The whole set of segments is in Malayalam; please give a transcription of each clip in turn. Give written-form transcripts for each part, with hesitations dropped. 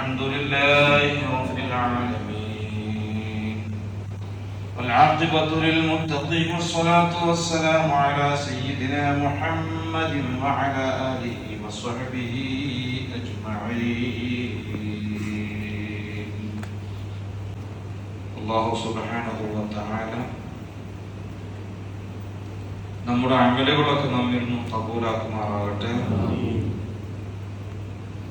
الحمد لله رب العالمين والعاقبة للمتقين والصلاة والسلام على سيدنا محمد وعلى آله وصحبه أجمعين. الله سبحانه وتعالى നമ്മുടെ അമലുകളൊക്കെ നമ്മിൽ നിന്നും കബൂലാക്കുമാറാകട്ടെ.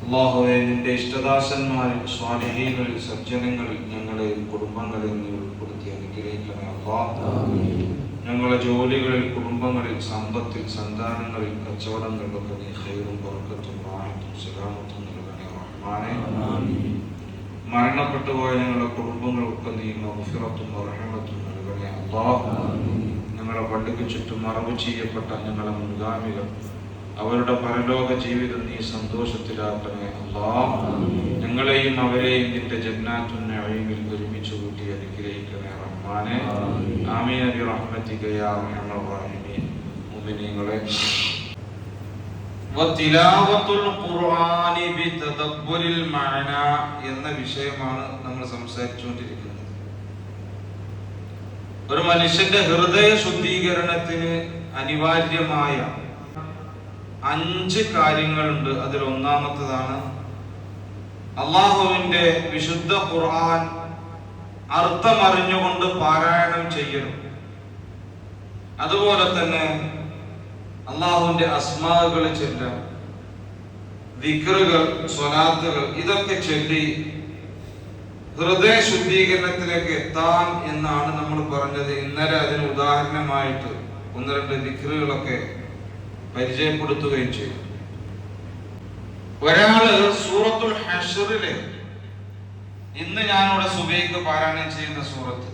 അല്ലാഹുവേ, നിന്റെ ഇഷ്ടദാസന്മാരിൽ സ്വാലിഹീങ്ങളിൽ സജ്ജനങ്ങളിൽ ഞങ്ങളെയും കുടുംബങ്ങളെയും നീ ഉൾപ്പെടുത്തി അനുഗ്രഹിക്കണേ അല്ലാഹ്. ഞങ്ങളുടെ ജോലികളിൽ, കുടുംബങ്ങളിൽ, സമ്പത്തിൽ, സന്താനങ്ങളിൽ, കച്ചവടങ്ങളിലൊക്കെ നീ ഖൈറും ബർക്കത്തും റാഹത്തും സലാമത്തും നൽകണേ റഹ്മാനേ. മരണപ്പെട്ടു പോയ ഞങ്ങളുടെ കുടുംബങ്ങളൊക്കെ നീ മഗ്ഫിറത്തും റഹ്മത്തും നൽകണേ അല്ലാഹ്. ഞങ്ങളെ പള്ളിക്ക് ചുറ്റും മറവ് ചെയ്യപ്പെട്ട ഞങ്ങളെ മുൻഗാമികൾ, അവരുടെ പരലോക ജീവിതം നീ സന്തോഷത്തിലാക്കണേ അല്ലാഹ്. ഞങ്ങളെയും അവരെയും നിന്റെ ജന്നാത്തുൻ നഈമിൽ ഒരുമിച്ച് കൂട്ടി അനുഗ്രഹിക്കണേ റഹ്മാനേ. ആമീൻ ബിറഹ്മതിക യാ അർഹമർ റഹീമീൻ. മുഅ്മിനീങ്ങളെ, വതിലാവത്തുൽ ഖുർആനി ബിതദബ്ബുരിൽ മഅന എന്ന വിഷയമാണ് നമ്മൾ സംസാരിച്ചുകൊണ്ടിരിക്കുന്നത്. ഒരു മനുഷ്യന്റെ ഹൃദയ ശുദ്ധീകരണത്തിന് അനിവാര്യമായ 5 കാര്യങ്ങളുണ്ട്. അതിൽ ഒന്നാമത്തേതാണ് അല്ലാഹുവിന്റെ വിശുദ്ധ ഖുർആൻ അർത്ഥമറിഞ്ഞുകൊണ്ട് പാരായണം ചെയ്യണം. അതുപോലെ തന്നെ അല്ലാഹുവിന്റെ അസ്മാകൾ ചൊല്ലാം, ദിക്റുകൾ, സ്വലാത്തുകൾ ഇതൊക്കെ ചൊല്ലി ഹൃദയ ശുദ്ധീകരണത്തിലേക്ക് എത്താൻ എന്നാണ് നമ്മൾ പറഞ്ഞത്. ഇന്നലെ അതിന് ഉദാഹരണമായിട്ട് 1-2 ദിക്റുകളൊക്കെ പരിചയപ്പെടുത്തുകയും ചെയ്തു. ഒരാള് സൂറത്തുൽ ഹശ്റിലെ ഇന്ന് ഞാനിവിടെ സുബൈക്ക് പാരായണം ചെയ്യുന്ന സൂറത്ത്,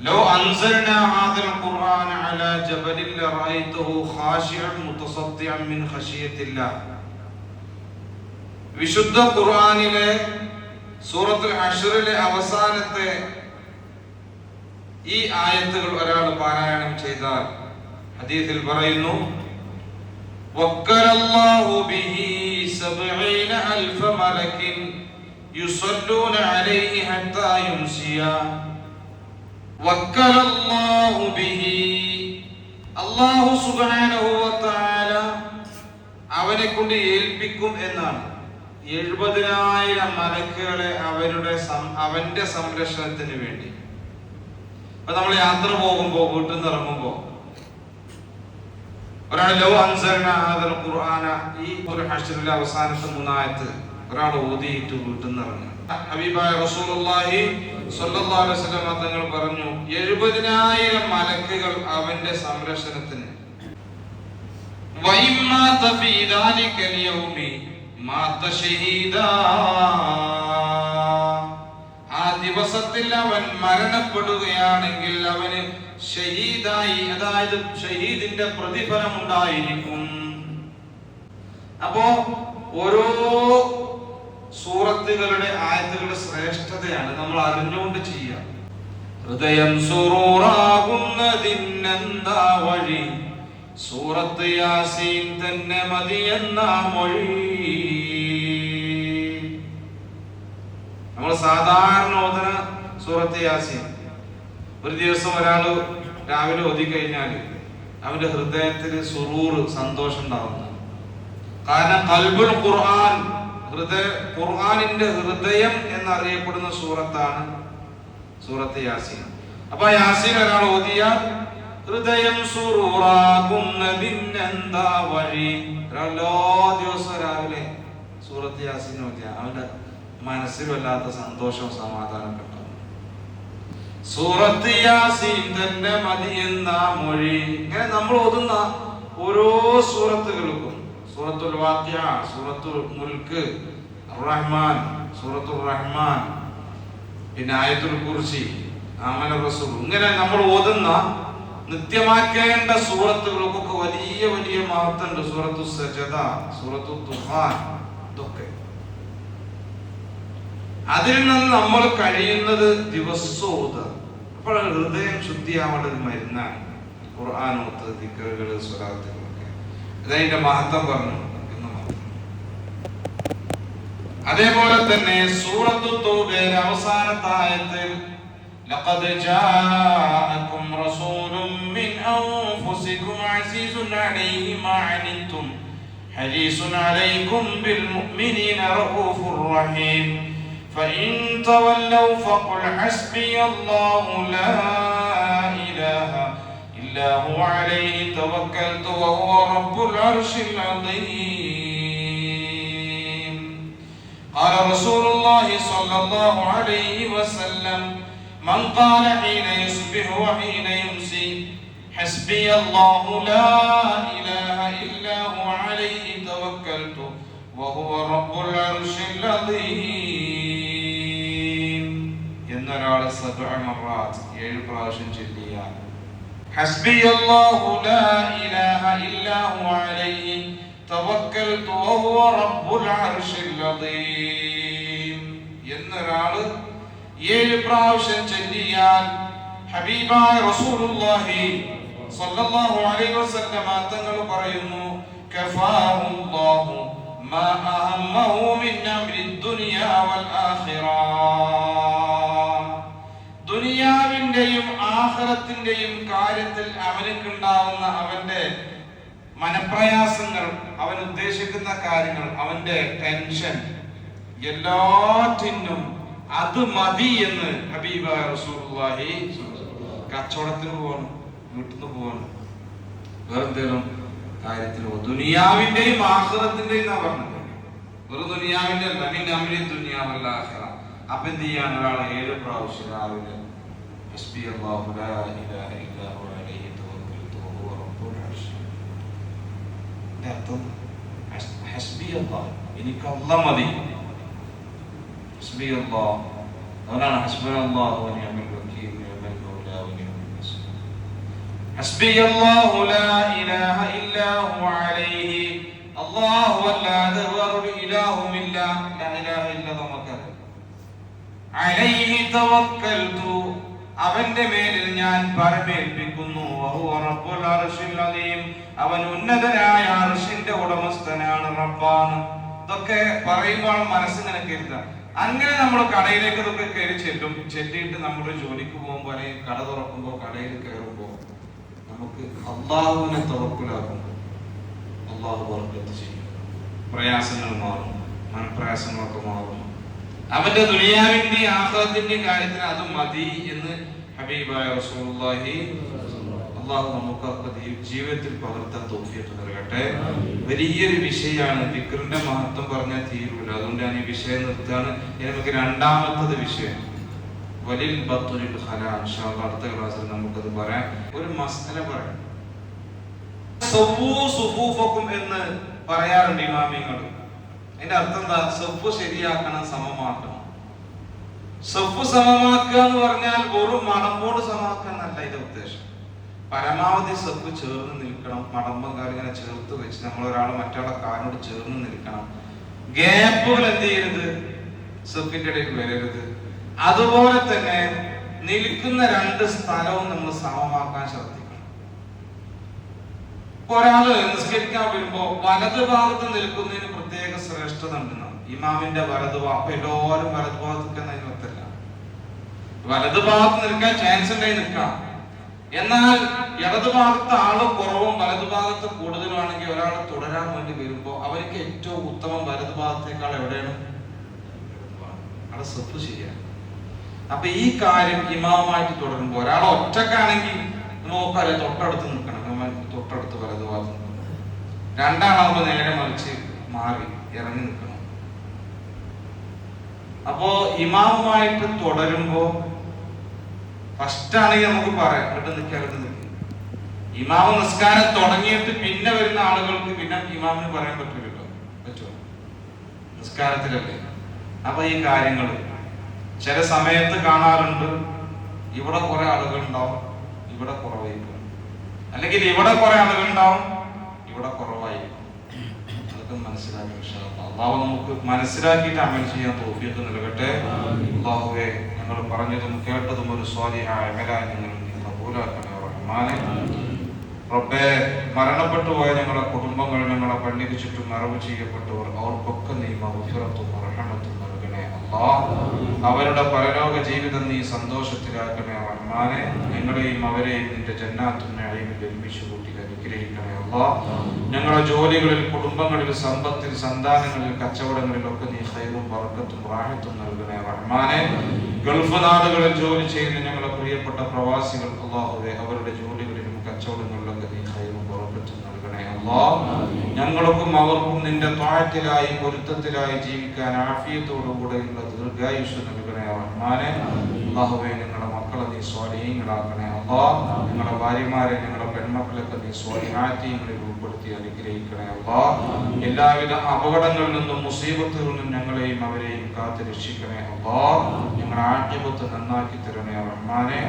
ലോ അൻസൽനാ ഹാദൽ ഖുർആന അലാ ജബലിൻ ലറഅയ്തഹു ഖാശിഅൻ മുതസദ്ദിഅൻ മിൻ ഖശിയത്തില്ലാഹ്. വിശുദ്ധ ഖുർആനിലെ സൂറത്തുൽ ഹശ്റിലെ അവസാനത്തെ ഈ ആയത്തുകൾ ഒരാൾ പാരായണം ചെയ്താൽ ഹദീസിൽ പറയുന്നു, വക്കലല്ലാഹു ബിഹി 70000 മലക്കിൻ യുസല്ലൂന അലൈഹി ഹത്താ യുംസിയ. വക്കലല്ലാഹു ബിഹി, അല്ലാഹു സുബ്ഹാനഹു വ തആല അവനെ കൊണ്ട് ഏൽപ്പിക്കും എന്നാണ്. 70000 മലക്കുകളെ അവന്റെ സംരക്ഷണത്തിന് വേണ്ടി. അപ്പൊ നമ്മൾ യാത്ര പോകുമ്പോ, വീട്ടിൽ നിന്ന് ഇറങ്ങുമ്പോ ഒരാൾ ലോ അൻസൽനാ ഹാദൽ ഖുർആന, ഈ ഒരു ഹശ്റിലെ അവസാനത്തെ 3 ആയത്ത് ഒരാൾ ഓതിയിട്ട് വീട്ടിൽ നിന്ന് ഇറങ്ങുക. ഹബീബായ റസൂലുള്ളാഹി സ്വല്ലല്ലാഹു അലൈഹി വസല്ലം തങ്ങൾ പറഞ്ഞു, 70000 മലക്കുകൾ അവന്റെ സംരക്ഷണത്തിന്. വഇമ്മാ തഫീ ദാലികൽ യൗമി മാത ഷഹീദാ, ആ ദിവസത്തിൽ അവൻ മരണപ്പെടുകയാണെങ്കിൽ അവന് ഷഹീദായി, അതായത് ഷഹീദിന്റെ പ്രതിഫലം ഉണ്ടായിരിക്കും. അപ്പോ ഓരോ സൂറത്തുകളുടെ ആയത്തുകളുടെ ശ്രേഷ്ഠതയാണ് നമ്മൾ അറിഞ്ഞുകൊണ്ട് ചെയ്യുക. ഹൃദയം സുറൂറാകുന്നതിനെന്താ വഴി, സൂറത്ത് യാസീൻ തന്നെ മതിയെന്ന മൊഴി. നമ്മൾ സാധാരണ ഓതുന്ന സൂറത്ത് യാസീൻ ഒരു ദിവസം ഒരാൾ രാവിലെ ഓതി കഴിഞ്ഞാൽ അവന്റെ ഹൃദയത്തിൽ സുറൂർ, സന്തോഷം ഉണ്ടാവുന്നു. കാരണം ഖൽബുൽ ഖുർആൻ, ഖുർആനിന്റെ ഹൃദയം എന്നറിയപ്പെടുന്ന സൂറത്താണ് സൂറത്ത് യാസീൻ. അപ്പൊ യാസീൻ ഒരാൾ ഓതിയാൽ ഹൃദയം സുറൂറാകുന്നതിനെന്താ വഴി. എല്ലാ ദിവസവും രാവിലെ സൂറത്ത് യാസീൻ ഓതിയ അവന്റെ മനസ്സിൽ വല്ലാത്ത സന്തോഷം, സമാധാനം കിട്ടും. സൂറത്ത് യാസീൻ തന്നെ മതി എന്ന മൊഴി. ഇങ്ങനെ നമ്മൾ ഓതുന്ന ഓരോ സൂറത്തുകൾക്കും, സൂറത്തുൽ വാഖിഅ, സൂറത്തുൽ മുൽക്ക്, റഹ്മാൻ, സൂറത്തുൽ റഹ്മാൻ, പിന്നെ ആയത്തുൽ കുർസി, ആമന റസൂൽ, ഇങ്ങനെ നമ്മൾ ഓതുന്ന നിത്യമാക്കേണ്ട സൂറത്തുകൾക്കൊക്കെ വലിയ വലിയ മഹത്വമുണ്ട്. സൂറത്തു സജദ, സൂറത്തു ദുഹാൻ, ഇതൊക്കെ അതിൽ നിന്ന് നമ്മൾ കഴിയുന്നത് ദിവസവും ഓതുക. അപ്പോൾ ഹൃദയം ശുദ്ധിയാവേണ്ട ഒരു മരുന്നാണ് ഖുർആനോത്ത്, ദിക്റുകള്, സ്വലാത്തുകളൊക്കെ. അതതിന്റെ മഹത്വം പറഞ്ഞു. അതേപോലെ തന്നെ സൂറത്തു തൗബയിലെ അവസാനത്തെ ആയത്തിൽ ലഖദ് ജാഅകും റസൂലും മിൻ അൻഫുസികും അസീസുൻ അലൈഹി മാ അനിതും ഹരീസുൻ അലൈക്കും ബിൽ മുഅ്മിനീന റഊഫുർ റഹീം فإن تولوا فقل حسبي الله لا إله إلا هو عليه توكلت وهو رب العرش العظيم قال رسول الله صلى الله عليه وسلم من قال حين يصبح وحين يمسي حسبي الله لا إله إلا هو عليه توكلت وهو رب العرش العظيم എന്നൊരാള് 7 പ്രാവശ്യം ചൊല്ലിയാൽ حسبي الله لا إله إلا هو عليه توكلت وهو رب العرش العظيم എന്നൊരാള് 7 പ്രാവശ്യം ചൊല്ലിയാൽ ഹബീബായ റസൂലുള്ളാഹി സ്വല്ലല്ലാഹു അലൈഹി വസല്ലം തങ്ങൾ പറയുന്നു കഫാഹുല്ലാഹു മാ അഹമ്മഹു മിൻ അംരി ദുനിയ വൽ ആഖിറ ദുനിയാവിന്റെയും ആഖിറത്തിന്റെയും കാര്യത്തിൽ അവനുണ്ടാവുന്ന അവന്റെ മനപ്രയാസങ്ങൾ, അവൻ ഉദ്ദേശിക്കുന്ന കാര്യങ്ങൾ, അവന്റെ ടെൻഷൻ എല്ലാറ്റിനും അത് മതി എന്ന് ഹബീബായ റസൂലുള്ളാഹി കച്ചവടത്തിന് പോവാണ്, വീട്ടിൽ നിന്ന് പോവാണ്, വേറെന്തേലും കാര്യത്തിന് പോകും. ദുനിയാവിന്റെയും ആഖിറത്തിന്റെയും എന്നാ പറഞ്ഞത്, ഒരു ദുനിയാവിന്റെ അല്ല. മിൻ അംരി ദുനിയ വൽ ആഖിറ. അപ്പൊ എന്ത് ചെയ്യാൻ ഒരാൾ 7 പ്രാവശ്യം രാവിലെ ഹസ്ബി അല്ലാഹു ലാ ഇലാഹ ഇല്ലാ ഹുവ അലൈഹി തവക്കൽതു വഹുവ റബ്ബുൽ അർശ്. അർത്ഥം ഹസ്ബി അല്ലാഹ്, എനിക്ക് അല്ലാഹ് മതി. ഹസ്ബി അല്ലാഹ്, അതാണ് ഹസ്ബി അല്ലാഹു വ നിഅമൽ വകീൽ നിഅമൽ മൗലാ വ നിഅമൽ നസീർ. ഹസ്ബി അല്ലാഹു ലാ ഇലാഹ ഇല്ലാ ഹുവ അലൈഹി, അല്ലാഹു അല്ലാതെ വേറൊരു ഇലാഹുമില്ല. ലാ ഇലാഹ ഇല്ല നമുക്കറിയാം. അലൈഹി തവക്കൽതു, അവന്റെ മേലിൽ ഞാൻ പരമേൽപ്പിക്കുന്നു. വഹുവ റബ്ബുൽ അർശിൽ അദീം, അവൻ ഉന്നതനായ അർശിന്റെ ഉടമസ്ഥനാണ്, റബ്ബാണ്. ഇതൊക്കെ പറയുമ്പോൾ മനസ്സിങ്ങനെ കരുതാം. അങ്ങനെ നമ്മൾ കടയിലേക്ക് ഇതൊക്കെ കയറി ചെല്ലിയിട്ട് നമ്മൾ ജോലിക്ക് പോകുമ്പോൾ അല്ലെങ്കിൽ കട തുറക്കുമ്പോൾ കടയിൽ കയറുമ്പോൾ നമുക്ക് അള്ളാഹുവിനെ തവക്കുലാക്കുമ്പോൾ അള്ളാഹു ബർക്കത്ത് ചെയ്യും. പ്രയാസങ്ങൾ മാറും, മനപ്രയാസങ്ങളൊക്കെ മാറും. അവന്റെ ദുനിയാവിന്റെ ആഖിറത്തിന്റെ കാര്യത്തിന് അത് മതി എന്ന് ഹബീബായ റസൂലുള്ളാഹി. അല്ലാഹു നമുക്കൊക്കെ ജീവിതത്തിൽ പകർത്താൻ തൗഫീഖ് നൽകട്ടെ. വലിയൊരു വിഷയമാണ്, ദിക്റിന്റെ മഹത്വം പറഞ്ഞാൽ തീരൂല. അതുകൊണ്ട് ഞാൻ ഈ വിഷയം നിർത്തുകയാണ്. നമുക്ക് രണ്ടാമത്തത് വിഷയം വലിൽ ബത്തുലിൽ ഖലാ. ഇൻഷാ അല്ലാഹ് അടുത്ത ക്ലാസ്സിൽ നമുക്കത് പറയാം. ഒരു മസ്അല പറയാം. സവ്വൂ സുഫൂഫക്കും എന്ന് പറയാറുണ്ട് ഇമാമിങ്ങൾ. അതിന്റെ അർത്ഥം എന്താ? സഫ് ശരിയാക്കണം, സമമാക്കണം. സഫ് സമമാക്കുക എന്ന് പറഞ്ഞാൽ വെറും മടമ്പോട് സമമാക്കുക എന്നല്ല ഇതിന്റെ ഉദ്ദേശം. പരമാവധി സഫ് ചേർന്ന് നിൽക്കണം. മടമ്പും കാര്യം ഇങ്ങനെ ചേർത്ത് വെച്ച് നമ്മൾ ഒരാൾ മറ്റൊരാളെ കാലിനോട് ചേർന്ന് നിൽക്കണം. ഗ്യാപ്പുകൾ എന്ത് ചെയ്യരുത്? സഫിന്റെ ഇടയിൽ വരരുത്. അതുപോലെ തന്നെ നിൽക്കുന്ന 2 സ്ഥലവും നമ്മൾ സമമാക്കാൻ ശ്രദ്ധിക്കണം. ഒരാള് നിസ്കരിക്കാൻ വരുമ്പോ വലത് ഭാഗത്ത് നിൽക്കുന്നതിന് പ്രത്യേക ശ്രേഷ്ഠത ഉണ്ടെന്നാണ്. ഇമാമിന്റെ വലത് ഭാഗം, അപ്പൊ എല്ലാവരും വലത് ഭാഗത്ത് നിൽക്കുന്നതിന് ഒത്തല്ല. വലത് ഭാഗത്ത് നിൽക്കാൻ ചാൻസ് ഉണ്ടായി നിൽക്കാം. എന്നാൽ ഇടത് ഭാഗത്ത് ആള് കുറവും വലത് ഭാഗത്ത് കൂടുതലുമാണെങ്കിൽ ഒരാൾ തുടരാൻ വേണ്ടി വരുമ്പോ അവർക്ക് ഏറ്റവും ഉത്തമം വലത് ഭാഗത്തേക്കാൾ എവിടെയാണ്? അവിടെ സഫ് ശരിയാണ്. അപ്പൊ ഈ കാര്യം ഇമാമായിട്ട് തുടരുമ്പോ ഒരാൾ ഒറ്റക്കാണെങ്കിൽ നോക്കാല്ലേ തൊട്ടടുത്ത് നിൽക്കണം, തൊട്ടടുത്ത് വലത് ഭാഗത്ത് നിൽക്കണം. 2 ആളാകുമ്പോ നേരെ മറിച്ച് മാറി ഇറങ്ങി നിൽക്കണം. അപ്പോ ഇമാമുമായിട്ട് തുടരുമ്പോ ഫസ്റ്റ് ആണെങ്കിൽ നമുക്ക് പറയാം ഇവിടെ നിൽക്കാറുണ്ട് നിൽക്കും. ഇമാമ നിസ്കാരം തുടങ്ങിയിട്ട് പിന്നെ വരുന്ന ആളുകൾക്ക് പിന്നെ ഇമാമിന് പറയാൻ പറ്റൂലല്ലോ. പറ്റുമോ? നിസ്കാരത്തിലല്ലേ. അപ്പൊ ഈ കാര്യങ്ങൾ ചില സമയത്ത് കാണാറുണ്ട്. ഇവിടെ കുറെ ആളുകൾ ഉണ്ടാവും, ഇവിടെ കുറവായിരിക്കും. അല്ലെങ്കിൽ ഇവിടെ കുറെ ആളുകൾ ഉണ്ടാവും, ഇവിടെ കുറവായിരിക്കും. അതൊക്കെ മനസ്സിലാക്കി അള്ളാഹു നമുക്ക് മനസ്സിലാക്കിയിട്ട് അമൽ ചെയ്യാൻ തൗഫീഖ് നൽകട്ടെ. അള്ളാഹുവേ, ഞങ്ങൾ പറഞ്ഞതും കേട്ടതും ഒരു സ്വാലിഹായ അമലായി നിങ്ങൾ കബൂലാക്കണേ റഹ്മാനേ. റബ്ബേ, മരണപ്പെട്ടു പോയ ഞങ്ങളുടെ കുടുംബങ്ങൾ, ഞങ്ങളെ പള്ളിക്ക് ചുറ്റും മറവ് ചെയ്യപ്പെട്ടവർ, അവർക്കൊക്കെ നീ മഗ്ഫിറത്തും റഹ്മത്തും അവരുടെ പരലോക ജീവിതം നീ സന്തോഷത്തിലാക്കണേ റഹ്മാനെ. ഞങ്ങളെയും അവരെയും നിന്റെ ജന്നാത്തുൽ നഈമിൽ ഒരുമിച്ച് കൂട്ടി അനുഗ്രഹിക്കണേ അല്ലാഹ്. ഞങ്ങളുടെ ജോലികളിൽ, കുടുംബങ്ങളിൽ, സമ്പത്തിൽ, സന്താനങ്ങളിൽ, കച്ചവടങ്ങളിലൊക്കെ നീ ഖൈറും ബറക്കത്തും റാഹത്തും നൽകണേ റഹ്മാനെ. ഗൾഫ് നാടുകളിൽ ജോലി ചെയ്യുന്ന ഞങ്ങളുടെ പ്രിയപ്പെട്ട പ്രവാസികൾ അല്ലാഹുവേ, അവരുടെ ജോലികളിലും കച്ചവടങ്ങളിലൊക്കെ നീ ഖൈറും ബറക്കത്തും നൽകണേ അല്ലാഹ്. ഞങ്ങൾക്കും അവർക്കും നിന്റെ ത്വാഅത്തിലായി, പൊരുത്തത്തിലായി ജീവിക്കാൻ ആഫിയത്തോടുകൂടെയുള്ള ദീർഘായുഷ്യം നൽകണേ റഹ്മാനെ. അല്ലാഹുവേ, ഞങ്ങളുടെ മക്കളെ നീ സ്വാലിഹീങ്ങളാക്കണേ അല്ലാഹ്. ഞങ്ങളുടെ ഭാര്യമാരെ, ഞങ്ങളുടെ പെൺമക്കളൊക്കെ നീ സ്വാലിഹാത്യങ്ങളിൽ ഉൾപ്പെടുത്തി അനുഗ്രഹിക്കണേ അല്ലാഹ്. എല്ലാവിധ അപകടങ്ങളിൽ നിന്നും മുസീബത്തുകളിൽ നിന്നും ഞങ്ങളെയും അവരെയും കാത്ത് രക്ഷിക്കണേ അല്ലാഹ്. ഞങ്ങളുടെ ആഖിബത്ത് നന്നാക്കി തരണേ റഹ്മാനെ.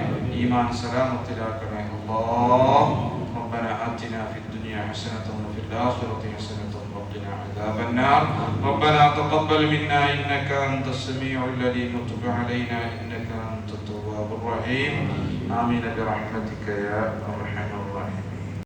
ഈമാൻ സലാമത്തിലാക്കണേ അല്ലാഹ്. ربنا آتنا في الدنيا حسنة وفي الآخرة حسنة وقنا عذاب النار. ربنا تقبل منا إنك أنت السميع العليم وتب علينا إنك أنت التواب الرحيم. آمين برحمتك يا أرحم الراحمين.